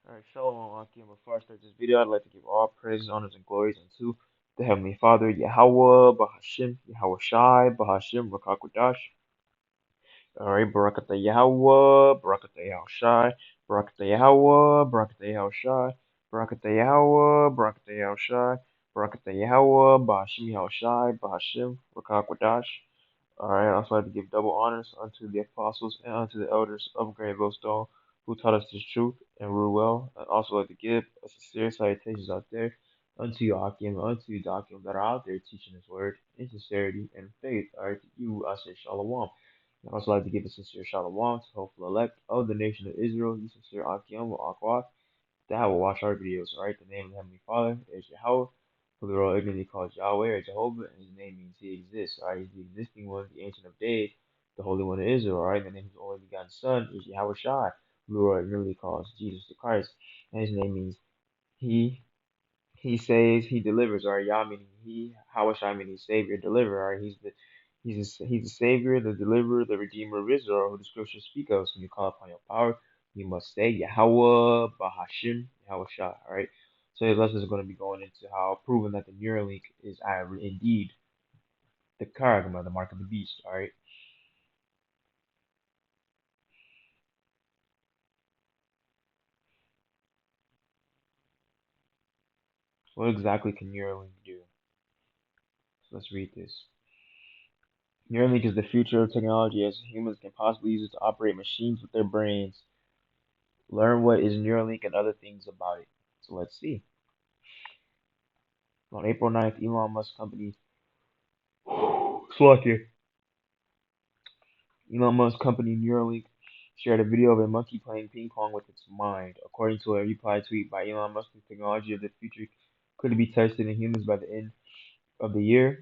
Alright, Shalom, Akim. Before I start this video, I'd like to give all praises, honors, and glories unto the Heavenly Father, Yahweh, Bahashim, Yahweh Shai, Bahashim, Rakakwadash. Alright, Barakatah Yahweh, Barakatah Yahweh Shai, Barakatah Yahweh, Barakatah Yahweh Shai, Barakatah Yahweh, Barakatah Yahweh Shai, Barakatah Yahweh, Bahashim Yahweh Shai, Bahashim, Rakakwadash. Alright, I also like to give double honors unto the apostles and unto the elders of Great Stone who taught us this truth and rule well. I'd also like to give a sincere salutations out there unto you, Akim, unto you, Dakim, that are out there teaching His word in sincerity and faith. Alright, to you, I say Shalom. I'd also like to give a sincere Shalom to hopeful elect of the nation of Israel, you sincere Akim, Akwak, that will watch our videos. Alright, the name of the Heavenly Father is Yahweh, who the world ignorantly calls Yahweh or Jehovah, and his name means he exists. Alright, he's the existing one, the ancient of days, the Holy One of Israel. Alright, and then his only begotten Son is Yahweh Shai, who the world ignorantly calls Jesus the Christ, and his name means he he saves, he delivers. Or Yah meaning he, Hawashai meaning savior, deliverer. Or he's the savior, the deliverer, the redeemer of Israel, who the scriptures speak of. So when you call upon your power, you must say Yahweh, Bahashim, Yahweh. All right. So this lesson is going to be going into how proven that the Neuralink is indeed the charagma, the mark of the beast. All right. So what exactly can Neuralink do? So let's read this. Neuralink is the future of technology as humans can possibly use it to operate machines with their brains. Learn what is Neuralink and other things about it. So let's see. On April 9th, Elon Musk company Slovakia. Elon Musk company Neuralink shared a video of a monkey playing ping pong with its mind. According to a reply tweet by Elon Musk, the technology of the future could be tested in humans by the end of the year.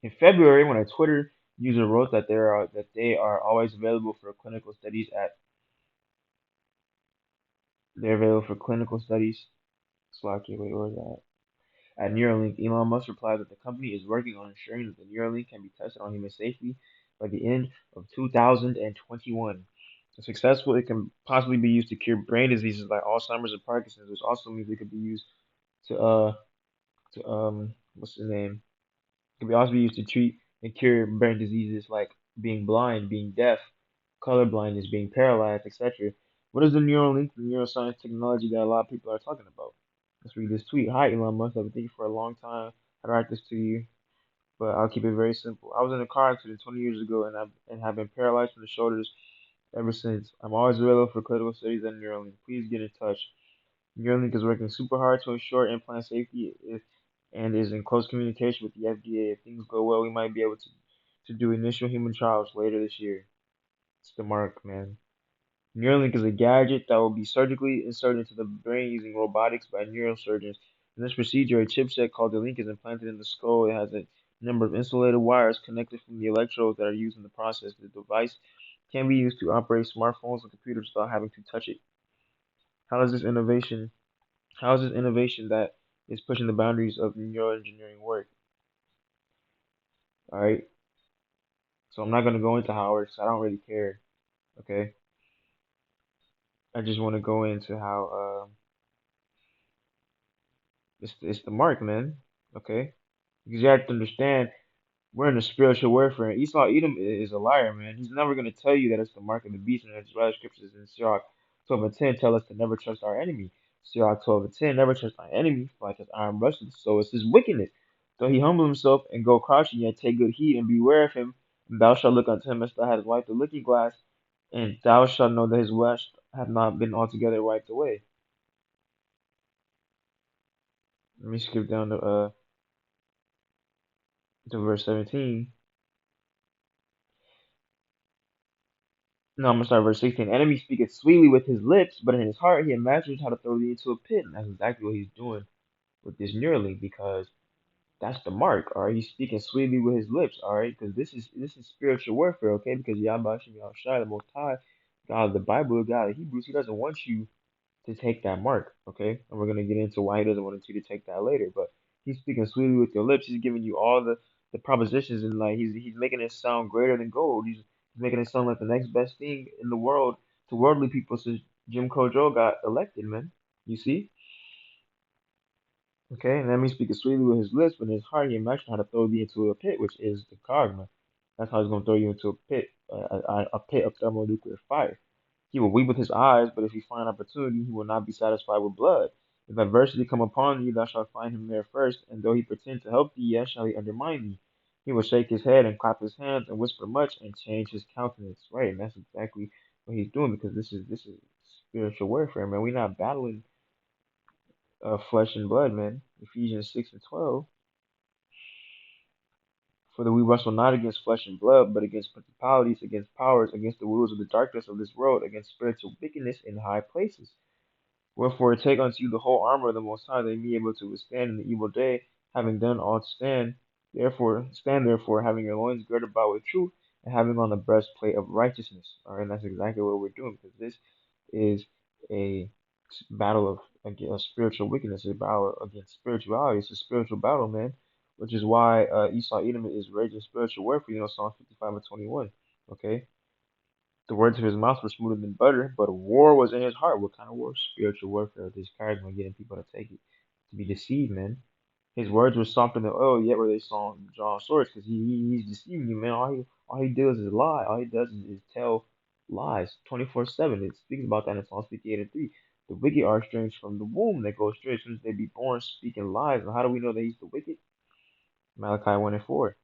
In February, when a Twitter user wrote that they are always available for clinical studies at they're available for clinical studies. Slovakia, wait, where is that? At Neuralink, Elon Musk replied that the company is working on ensuring that the Neuralink can be tested on humans safely by the end of 2021. If successful, it can possibly be used to cure brain diseases like Alzheimer's and Parkinson's, which also means it could be used to what's the name? It could be also be used to treat and cure brain diseases like being blind, being deaf, color blindness, being paralyzed, etc. What is the Neuralink, the neuroscience technology that a lot of people are talking about? Let's read this tweet. Hi, Elon Musk. I've been thinking for a long time how to write this to you, but I'll keep it very simple. I was in a car accident 20 years ago, and have been paralyzed from the shoulders ever since. I'm always available for clinical studies at Neuralink. Please get in touch. Neuralink is working super hard to ensure implant safety and is in close communication with the FDA. If things go well, we might be able to do initial human trials later this year. It's the mark, man. Neuralink is a gadget that will be surgically inserted into the brain using robotics by neurosurgeons. In this procedure, a chipset called the link is implanted in the skull. It has a number of insulated wires connected from the electrodes that are used in the process. The device can be used to operate smartphones and computers without having to touch it. How is this innovation? How is this innovation that is pushing the boundaries of neuroengineering work? All right. So I'm not gonna go into how it works. I don't really care. Okay. I just want to go into how it's the mark, man. Okay. Because you have to understand, we're in a spiritual warfare. And Esau Edom is a liar, man. He's never going to tell you that it's the mark of the beast. And that's why the scriptures in Sirach 12 and 10 tell us to never trust our enemy. Sirach 12 and 10, never trust our enemy, for like his iron brushes. So it's his wickedness. So he humble himself and go crouching, yet take good heed and beware of him. And thou shalt look unto him as thou hast wiped the looking glass, and thou shalt know that his wash have not been altogether wiped away. Let me skip down to verse 17. No, I'm gonna start verse 16. Enemy speaketh sweetly with his lips, but in his heart he imagines how to throw thee into a pit. And that's exactly what he's doing with this Neuralink, because that's the mark. All right, he's speaking sweetly with his lips. All right, because this is spiritual warfare. Okay, because Yahweh Shai, the Most High, God of the Bible, God of Hebrews, he doesn't want you to take that mark. Okay, and we're gonna get into why he doesn't want you to take that later. But he's speaking sweetly with your lips. He's giving you all the propositions, and like he's making it sound greater than gold. He's making it sound like the next best thing in the world to worldly people. So Jim Crow got elected, man. You see? Okay, and that means speaking sweetly with his lips, but in his heart he imagined how to throw thee into a pit, which is the karma. That's how he's going to throw you into a pit, a pit of thermonuclear fire. He will weep with his eyes, but if he find opportunity, he will not be satisfied with blood. If adversity come upon thee, thou shalt find him there first, and though he pretend to help thee, yet shall he undermine thee. He will shake his head and clap his hands and whisper much and change his countenance. Right, and that's exactly what he's doing because this is spiritual warfare, man. We're not battling flesh and blood, man. Ephesians 6:12. For that we wrestle not against flesh and blood, but against principalities, against powers, against the rulers of the darkness of this world, against spiritual wickedness in high places. Wherefore take unto you the whole armor of the Most High, that ye may be able to withstand in the evil day, having done all to stand. Therefore, having your loins girded about with truth, and having on the breastplate of righteousness. All right, and that's exactly what we're doing, because this is a battle of against spiritual wickedness, a battle against spirituality. It's a spiritual battle, man. Which is why Esau Edom is raging spiritual warfare. Psalm 55:21. Okay, the words of his mouth were smoother than butter, but war was in his heart. What kind of war? Spiritual warfare. This charisma getting people to take it, to be deceived, man. His words were softer than oil, yet were they strong, drawn swords, because he's deceiving you, man. All he does is lie. All he does is tell lies 24/7. It speaks about that in Psalms 58:3. The wicked are estranged from the womb. They go astray as soon as they be born, speaking lies. And how do we know that he's the wicked? Malachi 1:4.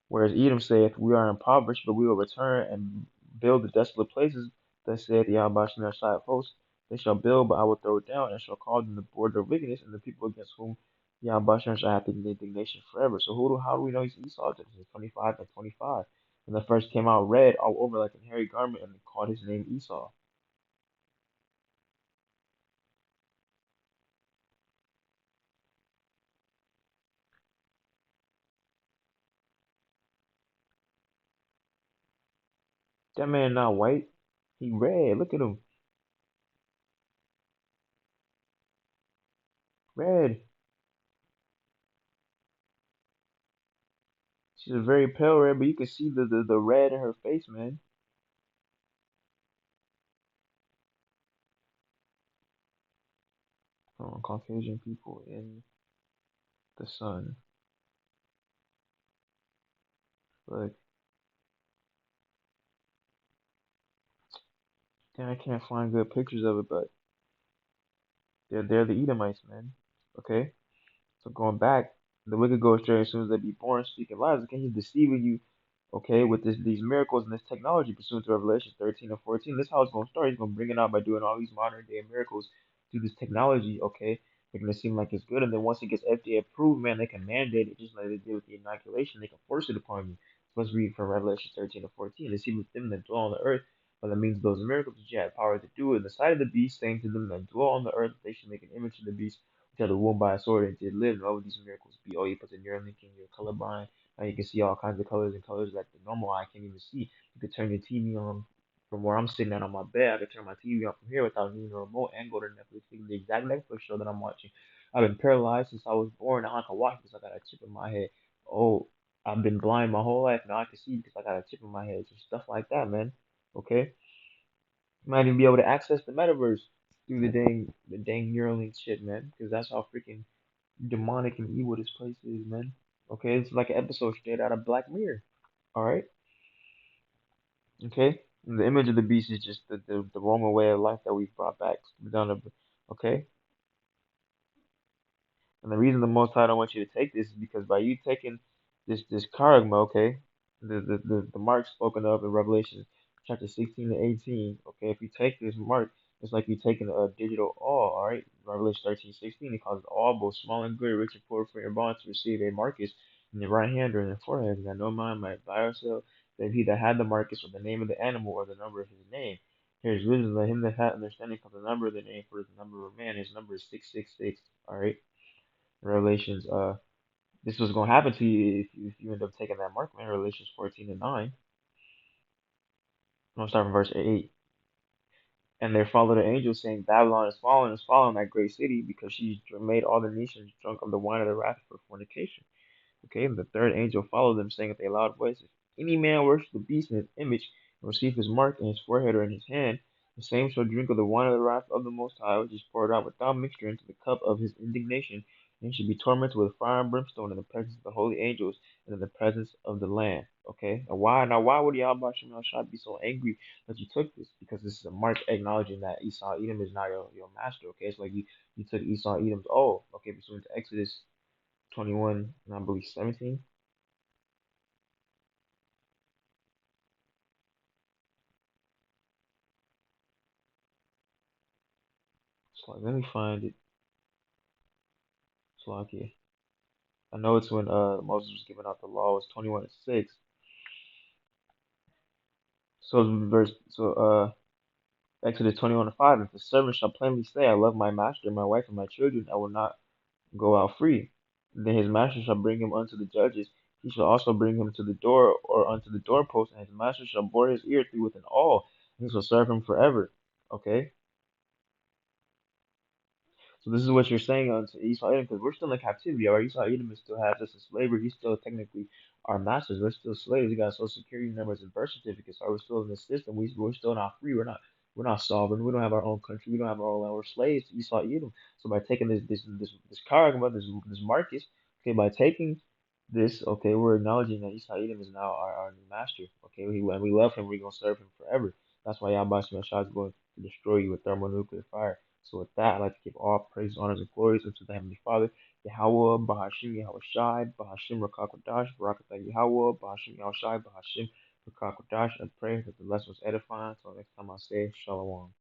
Whereas Edom saith, we are impoverished, but we will return and build the desolate places. Thus saith Yahweh Shai of hosts, they shall build, but I will throw it down, and shall call them the border of wickedness, and the people against whom Yahweh shall have indignation forever. So how do we know he's Esau? Genesis 25:25. And the first came out red all over like a hairy garment, and they called his name Esau. That man not white, he red. Look at him, red. She's a very pale red, but you can see the red in her face, man. Caucasian people in the sun. Look, then I can't find good pictures of it, but they're the Edomites, man. Okay, so going back, the wicked go astray as soon as they be born, speaking lies. Okay, he's deceiving you. Okay, with these miracles and this technology pursuant to Revelation 13 and 14. This is how it's gonna start. He's gonna bring it out by doing all these modern day miracles through this technology. Okay, they're gonna seem like it's good, and then once it gets FDA approved, man, they can mandate it just like they did with the inoculation. They can force it upon you. So let's read from Revelation 13 and 14. They see with them that dwell on the earth, by the means of those miracles which you had power to do in the sight of the beast, saying to them that dwell on the earth, they should make an image of the beast, which had a wound by a sword and did live. And all of these miracles be, oh, you put the Neuralink in your colorblind. Now you can see all kinds of colors and colors that the normal eye can't even see. You could turn your TV on from where I'm sitting at on my bed. I could turn my TV on from here without needing a remote and go to Netflix, see the exact Netflix show that I'm watching. I've been paralyzed since I was born. Now I can watch because I got a chip in my head. Oh, I've been blind my whole life. Now I can see because I got a chip in my head. Just stuff like that, man. Okay, you might even be able to access the metaverse through the dang Neuralink shit, man. Because that's how freaking demonic and evil this place is, man. Okay, it's like an episode straight out of Black Mirror. All right, okay. And the image of the beast is just the Roman way of life that we've brought back down to, okay. And the reason the Most High don't want you to take this is because by you taking this charagma, okay, the mark spoken of in Revelation chapter 16 to 18, okay, if you take this mark, it's like you taking a digital all right? Revelation 13:16, it calls all, both small and great, rich and poor, for your bonds to receive a marcus in their right hand or in their forehead, and that no man might buy or sell, that he that had the marcus or the name of the animal or the number of his name. Here's wisdom, let him that hath understanding call the number of the name, for the number of man, his number is 666, all right? Revelations, this was gonna happen to you if you end up taking that mark, man. Revelations 14 and 9. I'm gonna start from verse 8. And there followed an angel saying, Babylon is fallen, that great city, because she made all the nations drunk of the wine of the wrath of her fornication. Okay, and the third angel followed them, saying with a loud voice, if any man worship the beast in his image, and receive his mark in his forehead or in his hand, The same shall drink of the wine of the wrath of the Most High, which is poured out without mixture into the cup of his indignation, and he should be tormented with fire and brimstone in the presence of the holy angels and in the presence of the Lamb. Okay, now why would Yahweh Shem Shai be so angry that you took this? Because this is a mark acknowledging that Esau Edom is not your master. Okay, it's like you took Esau Edom's okay, pursuant to Exodus 21 and I believe 17. So let me find it. So like, yeah. I know it's when Moses was giving out the law. It's 21 and 6. Exodus 21 and 5. If the servant shall plainly say, I love my master, my wife, and my children, I will not go out free. Then his master shall bring him unto the judges. He shall also bring him to the door or unto the doorpost, and his master shall bore his ear through with an awl, and he shall serve him forever. Okay? So this is what you're saying on to Esau Edom, because we're still in captivity. Our Esau Edom is still has us in slavery. He's still technically our masters. We're still slaves. We got social security numbers and birth certificates. So we're still in the system. We're still not free. We're not sovereign. We don't have our own country. We don't have our own land. We're slaves to Esau Edom. So by taking this Karagma, this Marcus, okay, by taking this, okay, we're acknowledging that Esau Edom is now our new master. Okay, we love him. We're gonna serve him forever. That's why Yahweh Shai is going to destroy you with thermonuclear fire. So with that, I'd like to give all praise, honors, and glories unto the Heavenly Father, Yahweh, Bahashim, Yahweh Shai, Bahashim, Rakakwadash, Barakatah Yahweh, Bahashim, Yahweh Shai, Bahashim, Rakakwadash. I pray that the lesson was edifying. So next time I say Shalom.